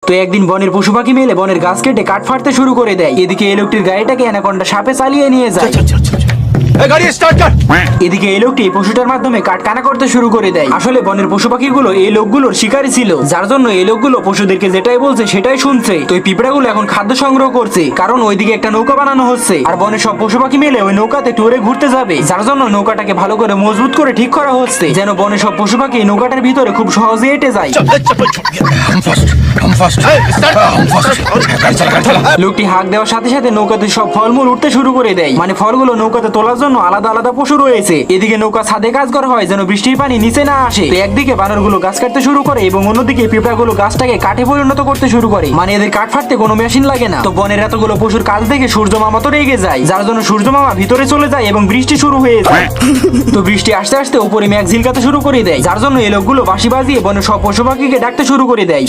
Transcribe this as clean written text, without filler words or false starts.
তো একদিন বনের পশু পাখি মিলে বনের গাছ কেটে কাঠ ফাটতে শুরু করে দেয়। এদিকে এই লোকটির গাড়িটাকে অ্যানাকোন্ডা সাপে চালিয়ে নিয়ে যায়। এদিকে এই লোকটি পশুটার মাধ্যমে কাঠ কানা করতে শুরু করে দেয়। আসলে বনের পশু পাখিগুলো এই লোকগুলোর শিকারী ছিল, যার জন্য এই লোকগুলো পশুদেরকে যেটাই বলছে সেটাই শুনছে। তো এই পিঁপড়াগুলো এখন খাদ্য সংগ্রহ করছে, কারণ ওইদিকে একটা নৌকা বানানো হচ্ছে আর বনের সব পশু পাখি মিলে ওই নৌকাতে ট্যুরে ঘুরতে যাবে, যার জন্য নৌকাটাকে ভালো করে মজবুত করে ঠিক করা হচ্ছে, যেন বনের সব পশু পাখি নৌকাটার ভিতরে খুব সহজে এঁটে যায়। লোকটি হাঁক দেওয়ার সাথে সাথে নৌকাতে সব ফলমূল উঠতে শুরু করে দেয়, মানে ফলগুলো নৌকাতে তোলার জন্য আলাদা আলাদা পশু রয়েছে। এদিকে নৌকা ছাদে কাজ করা হয় যেন বৃষ্টির পানি নিচে না আসে। তো একদিকে বানরগুলো গাছ কাটতে শুরু করে এবং অন্যদিকে পিঁপড়াগুলো গাছটাকে কাঠে পরিণত করতে শুরু করে, মানে এদের কাঠ ফাটতে কোনো মেশিন লাগে না। তো বনের এতগুলো পশুর কাজ দেখে সূর্য মামা তো রেগে যায়, যার জন্য সূর্য মামা ভিতরে চলে যায় এবং বৃষ্টি শুরু হয়ে যায়। তো বৃষ্টি আসতে আসতে উপরে মেঘ ঝিলকাতে শুরু করে দেয়, যার জন্য এই লোকগুলো বাঁশি বাজিয়ে বনের সব পশু পাখিকে ডাকতে শুরু করে দেয়।